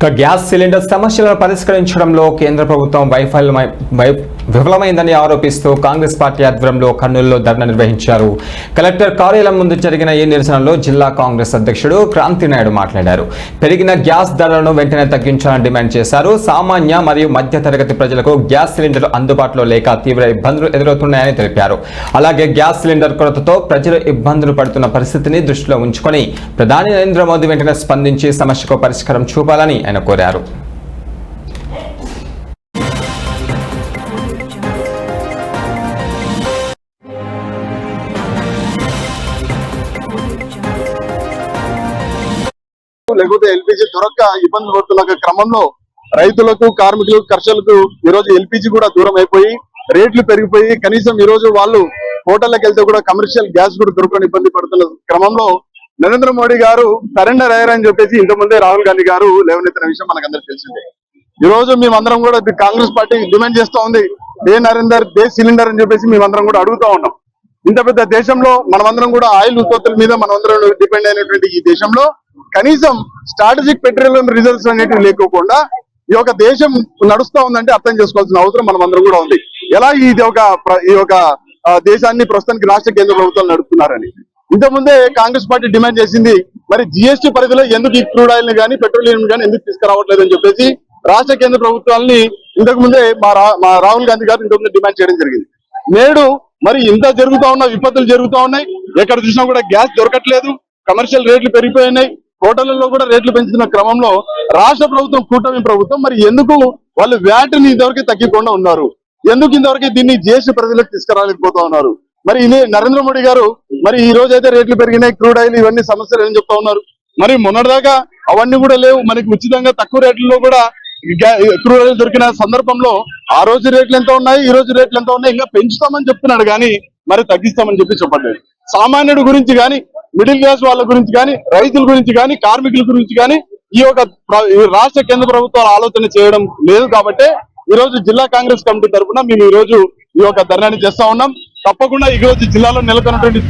Gas cylinder సమస్యలను పరిష్కరించడంలో కేంద్ర ప్రభుత్వం విఫలమైందని ఆరోపిస్తూ కాంగ్రెస్ పార్టీ ఆధ్వర్యంలో కర్నూలులో ధర్నా నిర్వహించారు. కలెక్టర్ కార్యాలయం ముందు జరిగిన ఈ నిరసనలో జిల్లా కాంగ్రెస్ అధ్యక్షుడు క్రాంతి నాయుడు మాట్లాడారు. పెరిగిన గ్యాస్ ధరలను వెంటనే తగ్గించాలని డిమాండ్ చేశారు. సామాన్య మరియు మధ్య తరగతి ప్రజలకు గ్యాస్ సిలిండర్లు అందుబాటులో లేక తీవ్ర ఇబ్బందులు ఎదురవుతున్నాయని తెలిపారు. అలాగే గ్యాస్ సిలిండర్ కొరతతో ప్రజలు ఇబ్బందులు పడుతున్న పరిస్థితిని దృష్టిలో ఉంచుకొని ప్రధాని నరేంద్ర మోదీ వెంటనే స్పందించి సమస్యకు పరిష్కారం చూపాలని ఆయన కోరారు. లేకపోతే ఎల్పిజి దొరక్క ఇబ్బందులు పడుతున్న క్రమంలో రైతులకు, కార్మికులకు, కర్షకులకు ఈరోజు ఎల్పిజి కూడా దూరం అయిపోయి రేట్లు పెరిగిపోయి కనీసం ఈ రోజు వాళ్ళు హోటల్కి వెళ్తే కూడా కమర్షియల్ గ్యాస్ కూడా దొరకని ఇబ్బంది పడుతున్న క్రమంలో నరేంద్ర మోడీ గారు సరెండర్ అయ్యారని చెప్పేసి ఇంతకుముందే రాహుల్ గాంధీ గారు లేవనెత్తిన విషయం మనకందరికి తెలిసిందే. ఈ రోజు మేమందరం కూడా కాంగ్రెస్ పార్టీ డిమాండ్ చేస్తూ ఉంది, డే నరేందర్ డే సిలిండర్ అని చెప్పేసి మేమందరం కూడా అడుగుతా ఉన్నాం. ఇంత పెద్ద దేశంలో మనమందరం కూడా ఆయిల్ ఉత్పత్తుల మీద మనమందరం డిపెండ్ అయినటువంటి ఈ దేశంలో కనీసం స్ట్రాటజిక్ పెట్రోలియం రిజర్వ్స్ అనేటివి లేకోకుండా ఈ యొక్క దేశం నడుస్తా ఉందంటే అర్థం చేసుకోవాల్సిన అవసరం మనమందరం కూడా ఉంది. ఎలా ఈ యొక్క దేశాన్ని ప్రస్తుతానికి రాష్ట్ర కేంద్ర ప్రభుత్వాలు నడుపుతున్నారని ఇంతకుముందే కాంగ్రెస్ పార్టీ డిమాండ్ చేసింది. మరి జిఎస్టీ పరిధిలో ఎందుకు ఈ క్రూడ్ ఆయిల్ ని కానీ పెట్రోలియం కానీ ఎందుకు తీసుకురావట్లేదు అని చెప్పేసి రాష్ట్ర కేంద్ర ప్రభుత్వాలని ఇంతకు ముందే మా రాహుల్ గాంధీ గారు ఇంతకుముందే డిమాండ్ చేయడం జరిగింది. నేడు మరి ఇంత జరుగుతా ఉన్న విపత్తులు జరుగుతూ ఉన్నాయి. ఎక్కడ చూసినా కూడా గ్యాస్ దొరకట్లేదు, కమర్షియల్ రేట్లు పెరిగిపోయినాయి, హోటళ్లలో కూడా రేట్లు పెంచుతున్న క్రమంలో రాష్ట్ర ప్రభుత్వం, కూటమి ప్రభుత్వం మరి ఎందుకు వాళ్ళు వ్యాట్ని ఇంతవరకు తగ్గకుండా ఉన్నారు? ఎందుకు ఇంతవరకు దీన్ని జిఎస్టీ పరిధిలోకి తీసుకురాలేకపోతా ఉన్నారు? మరి ఇదే నరేంద్ర మోడీ గారు మరి ఈ రోజు అయితే రేట్లు పెరిగినాయి, క్రూడ్ ఆయిల్ ఇవన్నీ సమస్యలు ఏం చెప్తా ఉన్నారు? మరి మొన్నటిదాకా అవన్నీ కూడా లేవు, మనకి ఉచితంగా తక్కువ రేట్లలో కూడా క్రూడ్ ఆయిల్ దొరికిన సందర్భంలో ఆ రోజు రేట్లు ఎంత ఉన్నాయి, ఈ రోజు రేట్లు ఎంత ఉన్నాయి, ఇంకా పెంచుతామని చెప్తున్నాడు కానీ మరి తగ్గిస్తామని చెప్పి చెప్పట్లేదు. సామాన్యుడి గురించి కానీ, మిడిల్ క్లాస్ వాళ్ళ గురించి కానీ, రైతుల గురించి కానీ, కార్మికుల గురించి కానీ ఈ యొక్క రాష్ట్ర కేంద్ర ప్రభుత్వాలు ఆలోచన చేయడం లేదు. కాబట్టి ఈ రోజు జిల్లా కాంగ్రెస్ కమిటీ తరఫున మేము ఈ రోజు ఈ యొక్క ధర్నాన్ని చేస్తా ఉన్నాం. తప్పకుండా ఈ రోజు జిల్లాలో నెలకొన్నటువంటి